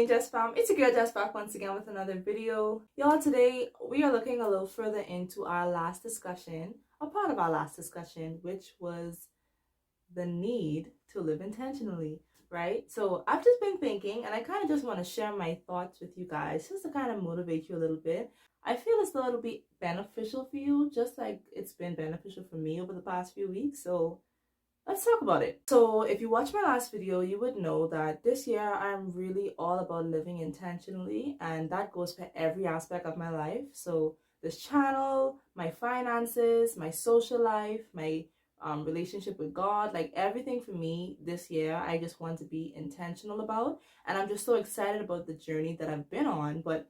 TheManeJess fam, it's your girl Jess back once again with another video. Y'all, today we are looking a little further into our last discussion, a part of our last discussion, which was the need to live intentionally, right? So I've just been thinking, and I kind of just want to share my thoughts with you guys just to kind of motivate you a little bit. I feel as though it'll be beneficial for you, just like it's been beneficial for me over the past few weeks. So let's talk about it. So if you watched my last video, you would know that this year I'm really all about living intentionally, and that goes for every aspect of my life. So this channel, my finances, my social life, my relationship with God, like everything for me this year, I just want to be intentional about. And I'm just so excited about the journey that I've been on. But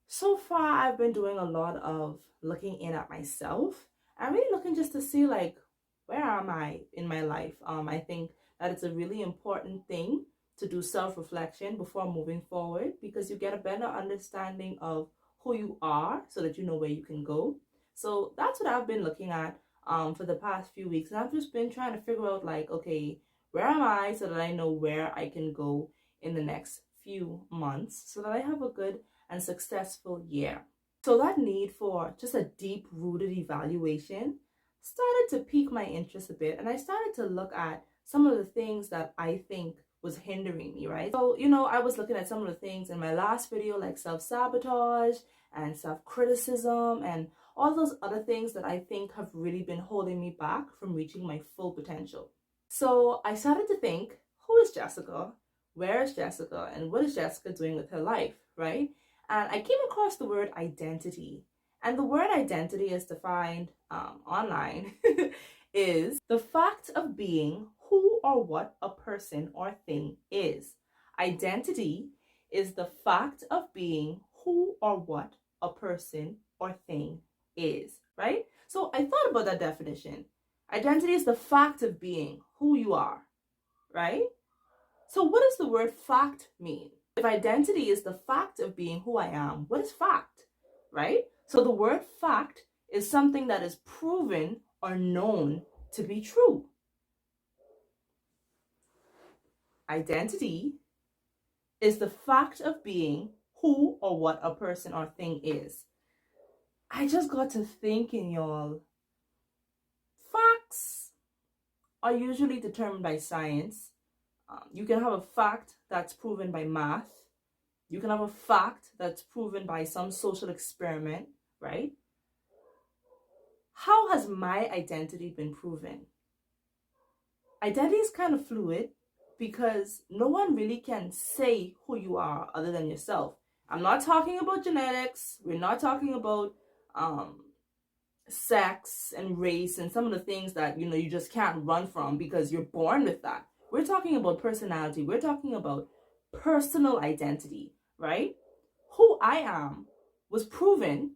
so far, I've been doing a lot of looking in at myself. I'm really looking just to see, like, where am I in my life? I think that it's a really important thing to do self-reflection before moving forward, because you get a better understanding of who you are so that you know where you can go. So that's what I've been looking at for the past few weeks. And I've just been trying to figure out, like, okay, where am I, so that I know where I can go in the next few months so that I have a good and successful year. So that need for just a deep-rooted evaluation started to pique my interest a bit, and I started to look at some of the things that I think was hindering me, right? So, I was looking at some of the things in my last video, like self-sabotage and self-criticism and all those other things that I think have really been holding me back from reaching my full potential. So I started to think, who is Jessica? Where is Jessica? And what is Jessica doing with her life, right? And I came across the word identity. And the word identity is defined online is the fact of being who or what a person or thing is. Identity is the fact of being who or what a person or thing is, right? So I thought about that definition. Identity is the fact of being who you are, right? So what does the word fact mean? If identity is the fact of being who I am, what is fact, right? So the word fact is something that is proven or known to be true. Identity is the fact of being who or what a person or thing is. I just got to thinking, y'all. Facts are usually determined by science. You can have a fact that's proven by math. You can have a fact that's proven by some social experiment, right? How has my identity been proven? Identity is kind of fluid because no one really can say who you are other than yourself. I'm not talking about genetics. We're not talking about sex and race and some of the things that, you just can't run from because you're born with that. We're talking about personality. We're talking about personal identity, right? Who I am was proven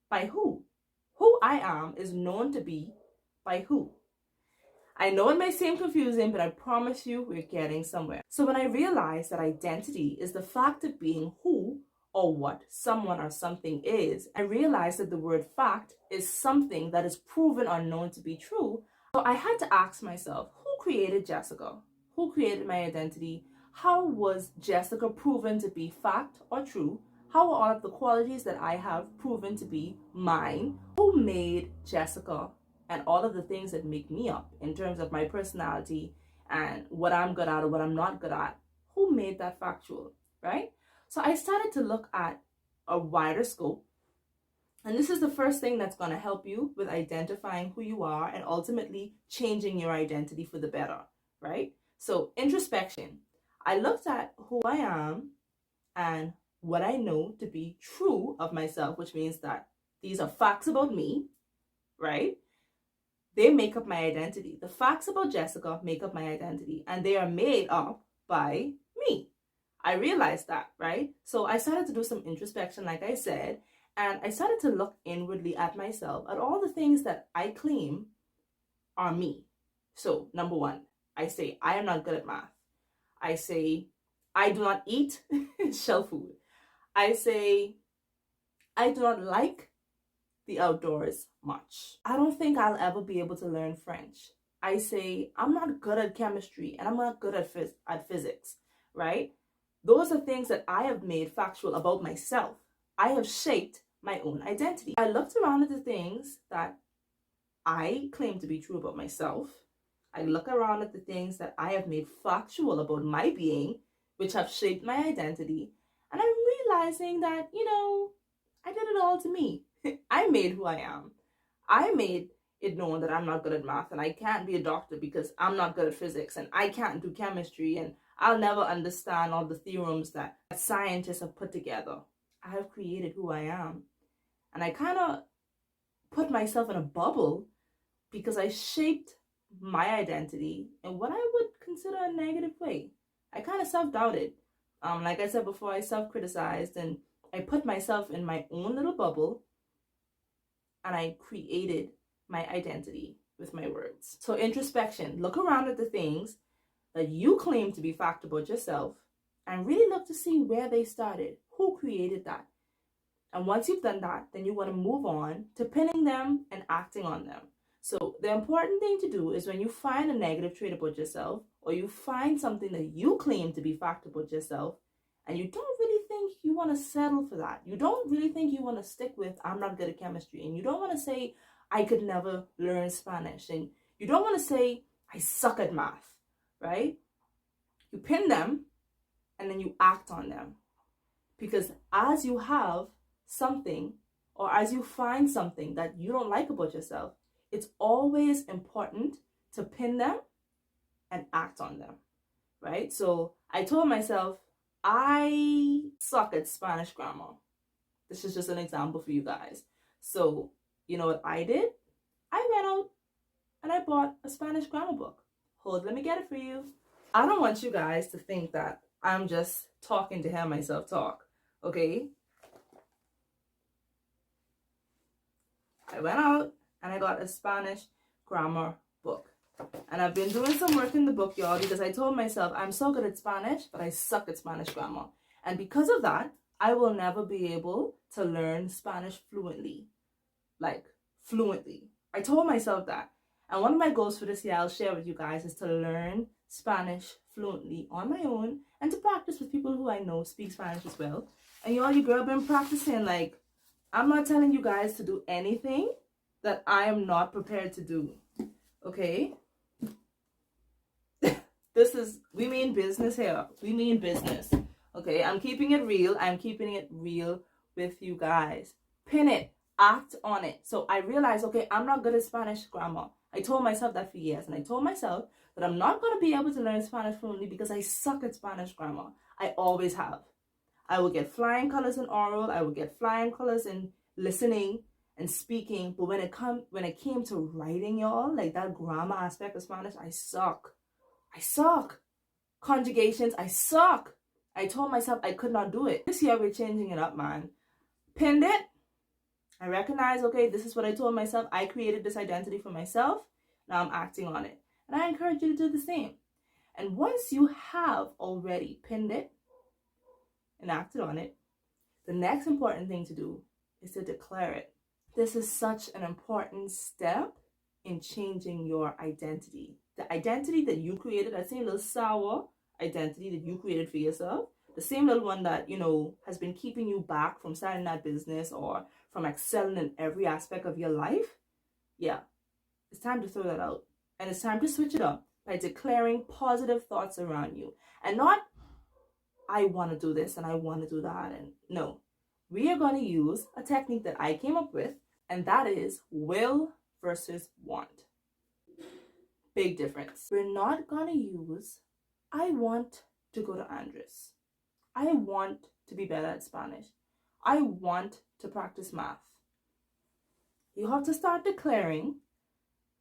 by who? Who I am is known to be by who? I know it may seem confusing, but I promise you we're getting somewhere. So when I realized that identity is the fact of being who or what someone or something is, I realized that the word fact is something that is proven or known to be true. So I had to ask myself, who created Jessica? Who created my identity? How was Jessica proven to be fact or true? How are all of the qualities that I have proven to be mine? Who made Jessica and all of the things that make me up in terms of my personality and what I'm good at or what I'm not good at? Who made that factual, right? So I started to look at a wider scope. And this is the first thing that's going to help you with identifying who you are and ultimately changing your identity for the better, right? So introspection. I looked at who I am and what I know to be true of myself, which means that these are facts about me, right? They make up my identity. The facts about Jessica make up my identity, and they are made up by me. I realized that, right? So I started to do some introspection, like I said, and I started to look inwardly at myself, at all the things that I claim are me. So number one, I say I am not good at math. I say I do not eat shell food. I say I do not like the outdoors much. I don't think I'll ever be able to learn French. I say I'm not good at chemistry and I'm not good at physics, right? Those are things that I have made factual about myself. I have shaped my own identity. I looked around at the things that I claim to be true about myself. I look around at the things that I have made factual about my being, which have shaped my identity. And I'm realizing that, I did it all to me. I made who I am. I made it known that I'm not good at math and I can't be a doctor because I'm not good at physics and I can't do chemistry and I'll never understand all the theorems that scientists have put together. I have created who I am. And I kind of put myself in a bubble because I shaped my identity in what I would consider a negative way. I kind of self-doubted. Like I said before, I self-criticized and I put myself in my own little bubble and I created my identity with my words. So introspection, look around at the things that you claim to be fact about yourself and really look to see where they started, who created that. And once you've done that, then you want to move on to pinning them and acting on them. So the important thing to do is when you find a negative trait about yourself or you find something that you claim to be fact about yourself and you don't really think you want to settle for that. You don't really think you want to stick with, I'm not good at chemistry. And you don't want to say, I could never learn Spanish. And you don't want to say, I suck at math, right? You pin them and then you act on them. Because as you have something or as you find something that you don't like about yourself, it's always important to pin them and act on them, right? So I told myself, I suck at Spanish grammar. This is just an example for you guys. So you know what I did? I went out and I bought a Spanish grammar book. Hold, let me get it for you. I don't want you guys to think that I'm just talking to hear myself talk, okay? I went out and I got a Spanish grammar book. And I've been doing some work in the book, y'all, because I told myself I'm so good at Spanish, but I suck at Spanish grammar. And because of that, I will never be able to learn Spanish fluently. Like, fluently. I told myself that. And one of my goals for this year I'll share with you guys is to learn Spanish fluently on my own and to practice with people who I know speak Spanish as well. And y'all, your girl been practicing. Like, I'm not telling you guys to do anything that I am not prepared to do. Okay? We mean business here. We mean business. Okay? I'm keeping it real. I'm keeping it real with you guys. Pin it. Act on it. So I realized, okay, I'm not good at Spanish grammar. I told myself that for years. And I told myself that I'm not going to be able to learn Spanish fluently because I suck at Spanish grammar. I always have. I would get flying colors in oral. I would get flying colors in listening and speaking. But when it came to writing, y'all, like that grammar aspect of Spanish, I suck. I suck. Conjugations, I suck. I told myself I could not do it. This year we're changing it up, man. Pinned it. I recognize, okay, this is what I told myself. I created this identity for myself. Now I'm acting on it. And I encourage you to do the same. And once you have already pinned it and acted on it, the next important thing to do is to declare it. This is such an important step in changing your identity. The identity that you created, that same little sour identity that you created for yourself, the same little one that, has been keeping you back from starting that business or from excelling in every aspect of your life. Yeah, it's time to throw that out. And it's time to switch it up by declaring positive thoughts around you. And not, I want to do this and I want to do that. And no, we are going to use a technique that I came up with, and that is will versus want. Big difference. We're not going to use, I want to go to Andres. I want to be better at Spanish. I want to practice math. You have to start declaring,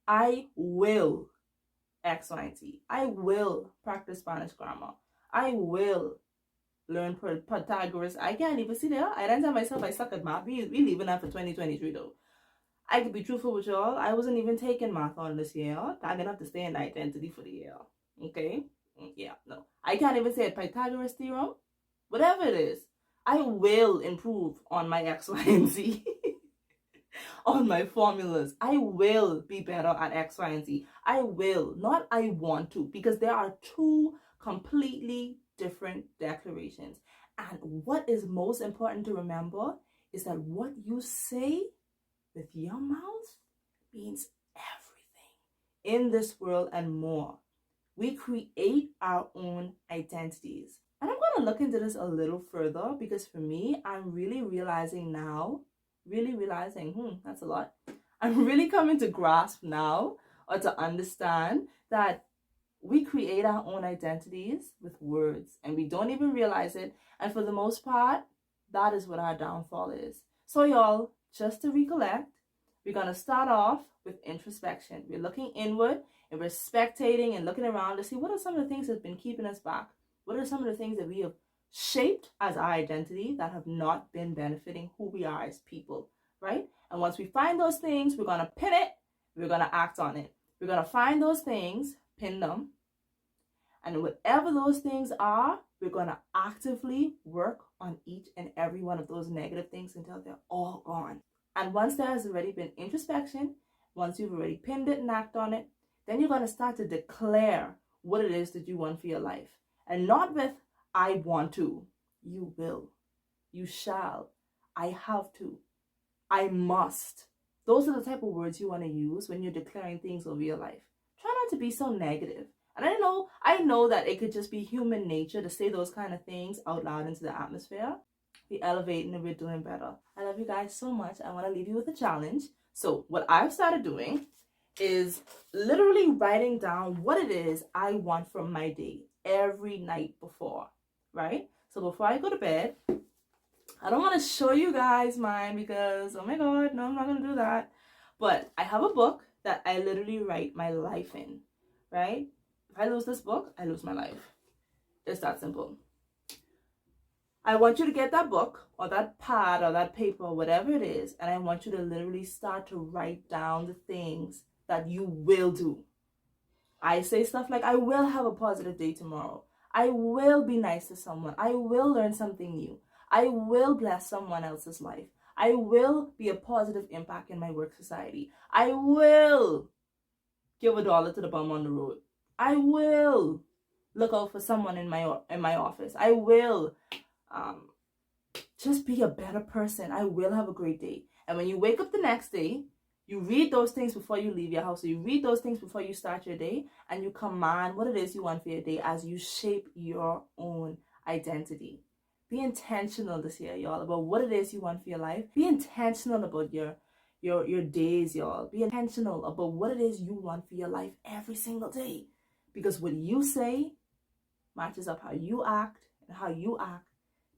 I will X, Y, and Z. I will practice Spanish grammar. I will learn Pythagoras. I can't even see there. I didn't tell myself I suck at math. We leaving that for 2023 though. I could be truthful with y'all. I wasn't even taking math on this year. I'm gonna have to stay in identity for the year. Okay? Yeah, no. I can't even say a Pythagoras theorem. Whatever it is, I will improve on my X, Y, and Z. On my formulas. I will be better at X, Y, and Z. I will, not I want to, because there are two completely different declarations. And what is most important to remember is that what you say with your mouth means everything in this world and more. We create our own identities. And I'm going to look into this a little further because for me, I'm really realizing now, that's a lot. I'm really coming to grasp now or to understand that we create our own identities with words and we don't even realize it. And for the most part, that is what our downfall is. So y'all, just to recollect, we're going to start off with introspection. We're looking inward and we're spectating and looking around to see what are some of the things that have been keeping us back. What are some of the things that we have shaped as our identity that have not been benefiting who we are as people, right? And once we find those things, we're going to pin it. We're going to act on it. We're going to find those things, pin them. And whatever those things are, we're going to actively work on each and every one of those negative things until they're all gone. And once there has already been introspection, once you've already pinned it and act on it, then you're going to start to declare what it is that you want for your life. And not with, I want to. You will. You shall. I have to. I must. Those are the type of words you want to use when you're declaring things over your life. Try not to be so negative. And I know that it could just be human nature to say those kind of things out loud into the atmosphere. We're elevating and we're doing better. I love you guys so much. I want to leave you with a challenge. So what I've started doing is literally writing down what it is I want from my day every night before, right? So before I go to bed, I don't want to show you guys mine because, oh my God, no, I'm not going to do that. But I have a book that I literally write my life in, right? If I lose this book, I lose my life. It's that simple. I want you to get that book or that pad or that paper, or whatever it is, and I want you to literally start to write down the things that you will do. I say stuff like, I will have a positive day tomorrow. I will be nice to someone. I will learn something new. I will bless someone else's life. I will be a positive impact in my work society. I will give $1 to the bum on the road. I will look out for someone in my office. I will just be a better person. I will have a great day. And when you wake up the next day, you read those things before you leave your house. So you read those things before you start your day, and you command what it is you want for your day as you shape your own identity. Be intentional this year, y'all, about what it is you want for your life. Be intentional about your days, y'all. Be intentional about what it is you want for your life every single day. Because what you say matches up how you act, and how you act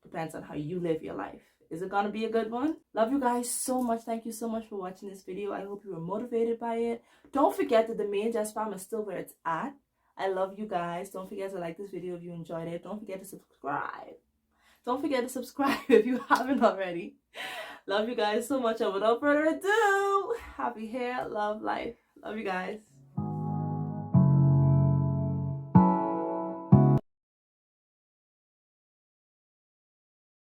depends on how you live your life. Is it gonna be a good one? Love you guys so much. Thank you so much for watching this video. I hope you were motivated by it. Don't forget that the TheManeJess fam is still where it's at. I love you guys. Don't forget to like this video if you enjoyed it. Don't forget to subscribe. Don't forget to subscribe if you haven't already. Love you guys so much. And without further ado, happy hair, love, life. Love you guys.